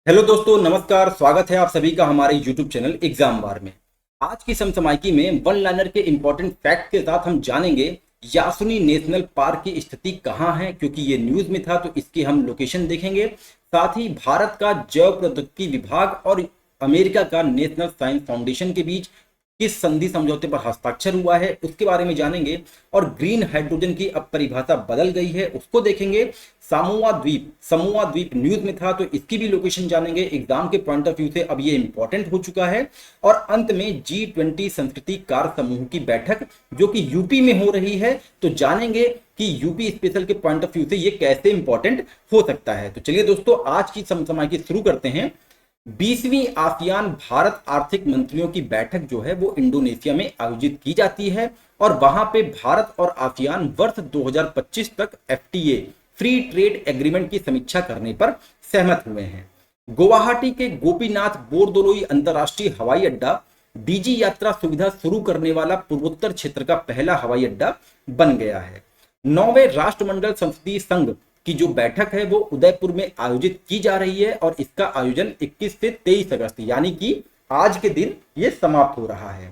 Hello दोस्तों, नमस्कार। स्वागत है आप सभी का हमारे YouTube चैनल एग्जाम बार में। आज की समसमाइकी में वन लाइनर के इंपॉर्टेंट फैक्ट के साथ हम जानेंगे यासुनी नेशनल पार्क की स्थिति कहाँ है, क्योंकि ये न्यूज में था तो इसकी हम लोकेशन देखेंगे। साथ ही भारत का जैव प्रौद्योगिकी विभाग और अमेरिका का नेशनल साइंस फाउंडेशन के बीच किस संधि समझौते पर हस्ताक्षर हुआ है उसके बारे में जानेंगे। और ग्रीन हाइड्रोजन की अब परिभाषा बदल गई है उसको देखेंगे। समूहा द्वीप न्यूज में था तो इसकी भी लोकेशन जानेंगे। एग्जाम के पॉइंट ऑफ व्यू से अब ये इंपॉर्टेंट हो चुका है। और अंत में G20 संस्कृति कार्य समूह की बैठक जो कि यूपी में हो रही है, तो जानेंगे कि यूपी स्पेशल के पॉइंट ऑफ व्यू से ये कैसे इंपॉर्टेंट हो सकता है। तो चलिए दोस्तों, आज की समसमाइकी शुरू करते हैं। 20वीं आसियान भारत आर्थिक मंत्रियों की बैठक जो है वो इंडोनेशिया में आयोजित की जाती है और वहां पे भारत और आसियान वर्ष 2025 तक FTA फ्री ट्रेड एग्रीमेंट की समीक्षा करने पर सहमत हुए हैं। गुवाहाटी के गोपीनाथ बोरदोलोई अंतर्राष्ट्रीय हवाई अड्डा डीजी यात्रा सुविधा शुरू करने वाला पूर्वोत्तर क्षेत्र का पहला हवाई अड्डा बन गया है। 9वें राष्ट्रमंडल संसदीय संघ की जो बैठक है वो उदयपुर में आयोजित की जा रही है और इसका आयोजन 21 से 23 अगस्त यानी कि आज के दिन ये समाप्त हो रहा है।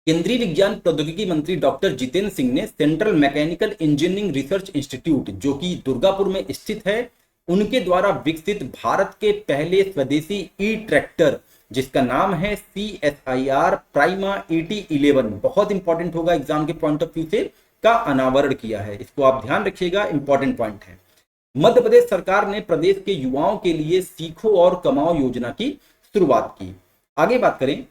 केंद्रीय विज्ञान प्रौद्योगिकी मंत्री डॉक्टर जितेंद्र सिंह ने central mechanical engineering research institute जो कि दुर्गापुर में स्थित है, उनके द्वारा विकसित भारत के पहले स्वदेशी ई ट्रैक्टर जिसका नाम है CSIR प्राइमा ET11, बहुत इंपॉर्टेंट होगा एग्जाम के पॉइंट ऑफ व्यू से, का अनावरण किया है। इसको आप ध्यान रखिएगा, इंपॉर्टेंट पॉइंट है। मध्य प्रदेश सरकार ने प्रदेश के युवाओं के लिए सीखो और कमाओ योजना की शुरुआत की। आगे बात करें,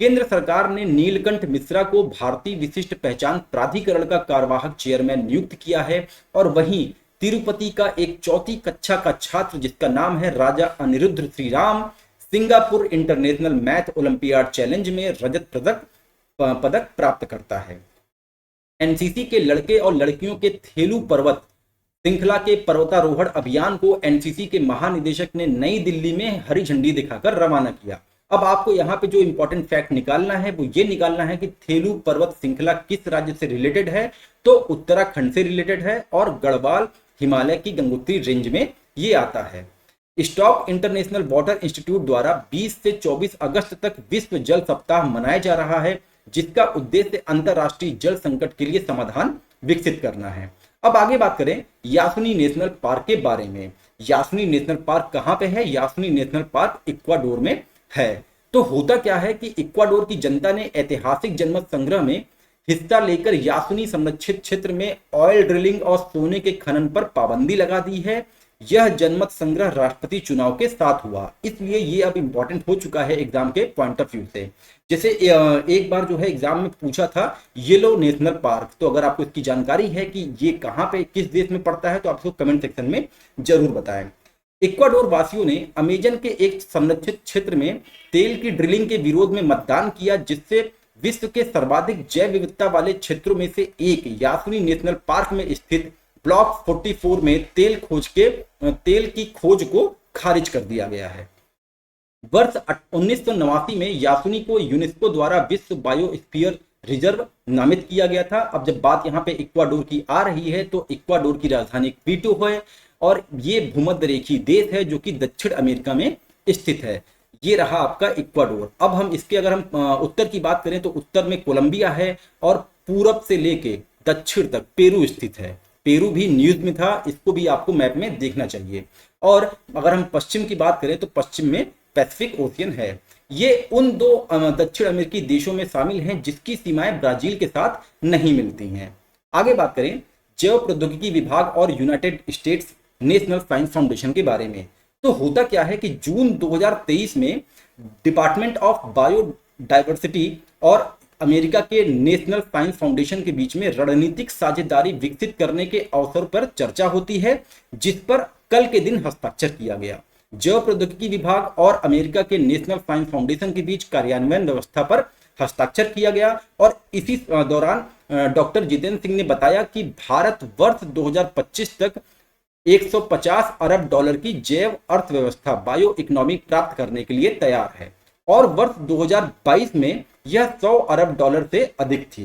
केंद्र सरकार ने नीलकंठ मिश्रा को भारतीय विशिष्ट पहचान प्राधिकरण का कार्यवाहक चेयरमैन नियुक्त किया है। और वहीं तिरुपति का एक चौथी कक्षा का छात्र जिसका नाम है Raja Aniruddh Shriram, Singapore international math olympiad challenge में रजत पदक प्राप्त करता है। एनसीसी के लड़के और लड़कियों के थेलू पर्वत श्रृंखला के पर्वतारोहण अभियान को एनसीसी के महानिदेशक ने नई दिल्ली में हरी झंडी दिखाकर रवाना किया। अब आपको यहाँ पे जो इंपॉर्टेंट फैक्ट निकालना है वो ये निकालना है कि थेलू पर्वत श्रृंखला किस राज्य से रिलेटेड है, तो उत्तराखंड से रिलेटेड है और गढ़वाल हिमालय की गंगोत्री रेंज में ये आता है। स्टॉक इंटरनेशनल वाटर इंस्टीट्यूट द्वारा 20 से 24 अगस्त तक विश्व जल सप्ताह मनाया जा रहा है, जिसका उद्देश्य अंतरराष्ट्रीय जल संकट के लिए समाधान विकसित करना है। अब आगे बात करें यासुनी नेशनल पार्क के बारे में। यासुनी नेशनल पार्क कहां पे है? यासुनी नेशनल पार्क इक्वाडोर में है। तो होता क्या है कि इक्वाडोर की जनता ने ऐतिहासिक जनमत संग्रह में हिस्सा लेकर यासुनी संरक्षित क्षेत्र में ऑयल ड्रिलिंग और सोने के खनन पर पाबंदी लगा दी है। यह जनमत संग्रह राष्ट्रपति चुनाव के साथ हुआ, इसलिए ये अब इंपॉर्टेंट हो चुका है एग्जाम के पॉइंट ऑफ व्यू से। जैसे एक बार जो है एग्जाम में पूछा था येलो नेशनल पार्क, तो अगर आपको इसकी जानकारी है कि ये कहाँ पे किस देश में पड़ता है तो आप इसको कमेंट सेक्शन में जरूर बताएं। इक्वाडोर वासियों ने अमेजन के एक संरक्षित क्षेत्र में तेल की ड्रिलिंग के विरोध में मतदान किया, जिससे विश्व के सर्वाधिक जैव विविधता वाले क्षेत्रों में से एक यासुनी नेशनल पार्क में स्थित ब्लॉक 44 में तेल की खोज को खारिज कर दिया गया है। वर्ष 1989 में यासुनी को यूनेस्को द्वारा विश्व बायोस्फीयर रिजर्व नामित किया गया था। अब जब बात यहाँ पे इक्वाडोर की आ रही है तो इक्वाडोर की राजधानी क्विटो है और ये भूमध्य रेखीय देश है जो कि दक्षिण अमेरिका में स्थित है। ये रहा आपका इक्वाडोर। अब हम इसके अगर हम उत्तर की बात करें तो उत्तर में कोलंबिया है और पूरब से लेके दक्षिण तक पेरू स्थित है। पेरू भी न्यूज में था, इसको भी आपको मैप में देखना चाहिए। और अगर हम पश्चिम की बात करें तो पश्चिम में पैसिफिक ओशियन है। ये उन दो दक्षिण अमेरिकी देशों में शामिल हैं जिसकी सीमाएं ब्राजील के साथ नहीं मिलती हैं। आगे बात करें जैव प्रौद्योगिकी विभाग और United states national science foundation के बारे में, तो होता क्या है कि जून 2023 में डिपार्टमेंट ऑफ बायोडाइवर्सिटी और अमेरिका के नेशनल साइंस फाउंडेशन के बीच में रणनीतिक साझेदारी विकसित करने के अवसर पर चर्चा होती है, जिस पर कल के दिन हस्ताक्षर किया गया। जैव प्रौद्योगिकी विभाग और अमेरिका के नेशनल साइंस फाउंडेशन के बीच कार्यान्वयन व्यवस्था पर हस्ताक्षर किया गया। और इसी दौरान डॉक्टर जितेंद्र सिंह ने बताया कि भारत वर्ष 2025 तक 150 अरब डॉलर की जैव अर्थव्यवस्था बायो इकोनॉमी प्राप्त करने के लिए तैयार है और वर्ष 2022 में यह 100 अरब डॉलर से अधिक थी।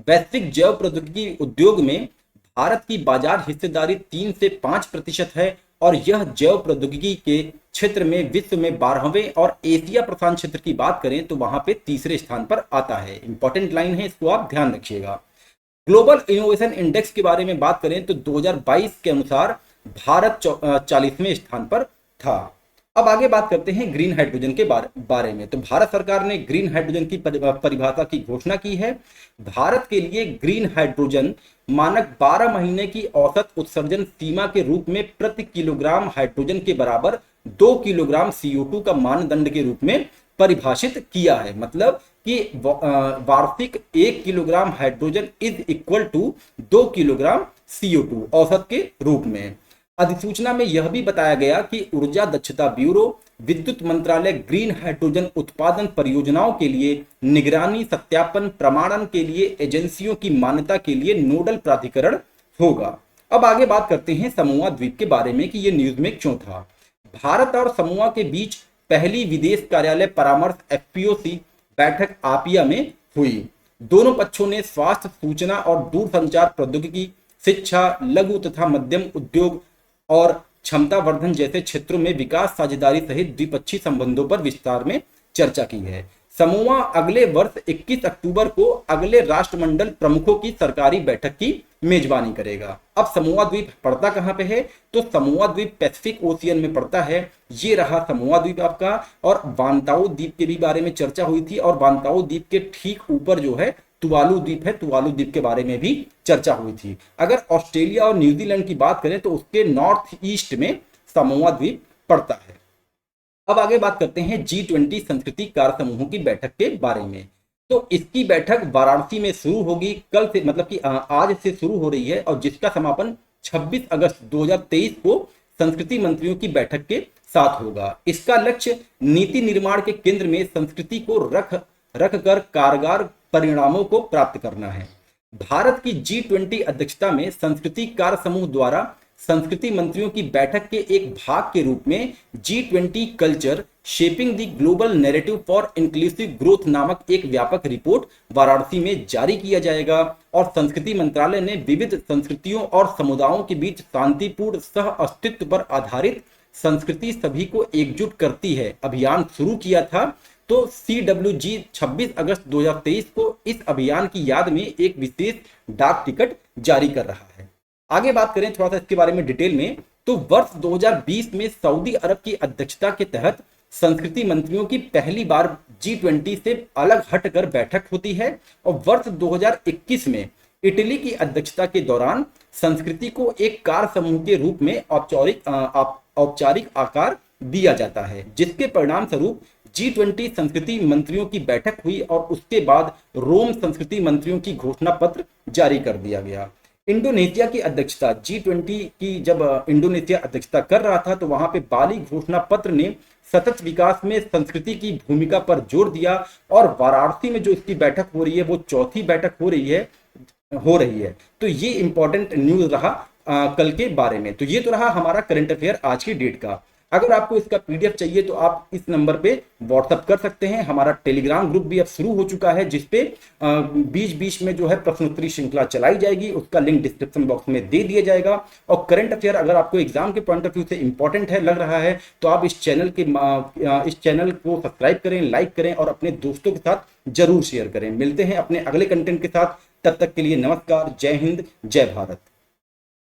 वैश्विक जैव प्रौद्योगिकी उद्योग में भारत की बाजार हिस्सेदारी 3 से 5% है और यह जैव प्रौद्योगिकी के क्षेत्र में विश्व में 12वें और एशिया प्रशांत क्षेत्र की बात करें तो वहां पे तीसरे स्थान पर आता है। इंपॉर्टेंट लाइन है, इसको आप ध्यान रखिएगा। ग्लोबल इनोवेशन इंडेक्स के बारे में बात करें तो 2022 के अनुसार भारत 40वें स्थान पर था। अब आगे बात करते हैं ग्रीन हाइड्रोजन के बारे में। तो भारत सरकार ने ग्रीन हाइड्रोजन की परिभाषा की घोषणा की है। भारत के लिए ग्रीन हाइड्रोजन मानक 12 महीने की औसत उत्सर्जन सीमा के रूप में प्रति किलोग्राम हाइड्रोजन के बराबर 2 किलोग्राम CO2 का मानदंड के रूप में परिभाषित किया है। मतलब कि वार्षिक 1 kilogram hydrogen is equal to 2 kilogram CO2 औसत के रूप में। अधिसूचना में यह भी बताया गया कि ऊर्जा दक्षता ब्यूरो, विद्युत मंत्रालय ग्रीन हाइड्रोजन उत्पादन परियोजनाओं के लिए निगरानी, सत्यापन, प्रमाणन के लिए एजेंसियों की मान्यता के लिए नोडल प्राधिकरण होगा। अब आगे बात करते हैं समोआ द्वीप के बारे में कि यह न्यूज में क्यों था। भारत और समोआ के बीच पहली विदेश कार्यालय परामर्श FPOC बैठक आपिया में हुई। दोनों पक्षों ने स्वास्थ्य, सूचना और दूरसंचार प्रौद्योगिकी, शिक्षा, लघु तथा मध्यम उद्योग और क्षमता वर्धन जैसे क्षेत्रों में विकास साझेदारी सहित द्विपक्षीय संबंधों पर विस्तार में चर्चा की है। समोआ अगले वर्ष 21 अक्टूबर को अगले राष्ट्रमंडल प्रमुखों की सरकारी बैठक की मेजबानी करेगा। अब समोआ द्वीप पड़ता कहां पे है? तो समोआ द्वीप पैसिफिक ओशियन में पड़ता है। ये रहा समोआ द्वीप आपका। और वांताओ द्वीप के भी बारे में चर्चा हुई थी और वांताओ द्वीप के ठीक ऊपर जो है तुवालू द्वीप है, तुवालू द्वीप के बारे में भी चर्चा हुई थी। अगर ऑस्ट्रेलिया और न्यूजीलैंड की बात करें तो उसके नॉर्थ ईस्ट में समोआ द्वीप पड़ता है। अब आगे बात करते हैं G20 संस्कृति कार्य समूहों की बैठक के बारे में। तो इसकी बैठक वाराणसी में शुरू होगी कल से, मतलब कि आज से शुरू हो रही है और जिसका समापन 26 अगस्त 2023 को संस्कृति मंत्रियों की बैठक के साथ होगा। इसका लक्ष्य नीति निर्माण के केंद्र में संस्कृति को रख कर कारगर परिणामों को प्राप्त करना है। भारत की G20 अध्यक्षता में संस्कृति कार्य समूह द्वारा संस्कृति मंत्रियों की बैठक के एक भाग के रूप में G20 culture shaping the global narrative for inclusive growth नामक एक व्यापक रिपोर्ट वाराणसी में जारी किया जाएगा। और संस्कृति मंत्रालय ने विविध संस्कृतियों और समुदायों के बीच शांतिपूर्ण सह अस्तित्व पर आधारित संस्कृति सभी को एकजुट करती है अभियान शुरू किया था। तो CWG 26 अगस्त 2023 को इस अभियान की याद में एक विशेष डाक टिकट जारी कर रहा है। आगे बात करें थोड़ा सा इसके बारे में डिटेल में, तो वर्ष 2020 में सऊदी अरब की अध्यक्षता के तहत संस्कृति मंत्रियों की पहली बार G20 से अलग हटकर बैठक होती है। और वर्ष 2021 में इटली की अध्यक्षता के दौरान संस्कृति को एक कार्य समूह के रूप में औपचारिक आकार दिया जाता है, जिसके परिणाम स्वरूप G20 संस्कृति मंत्रियों की बैठक हुई और उसके बाद रोम संस्कृति मंत्रियों की घोषणा पत्र जारी कर दिया गया। इंडोनेशिया की अध्यक्षता G20 की जब इंडोनेशिया अध्यक्षता कर रहा था तो वहां पे बाली घोषणा पत्र ने सतत विकास में संस्कृति की भूमिका पर जोर दिया। और वाराणसी में जो इसकी बैठक हो रही है वो चौथी बैठक हो रही है। तो ये इंपॉर्टेंट न्यूज रहा कल के बारे में। तो ये तो रहा हमारा करंट अफेयर आज की डेट का। अगर आपको इसका PDF चाहिए तो आप इस नंबर पे व्हाट्सअप कर सकते हैं। हमारा टेलीग्राम ग्रुप भी अब शुरू हो चुका है जिसपे बीच बीच में जो है प्रश्नोत्तरी श्रृंखला चलाई जाएगी, उसका लिंक डिस्क्रिप्शन बॉक्स में दे दिया जाएगा। और करंट अफेयर अगर आपको एग्जाम के पॉइंट ऑफ व्यू से इंपॉर्टेंट है लग रहा है तो आप इस चैनल को सब्सक्राइब करें, लाइक करें और अपने दोस्तों के साथ जरूर शेयर करें। मिलते हैं अपने अगले कंटेंट के साथ, तब तक के लिए नमस्कार, जय हिंद, जय भारत।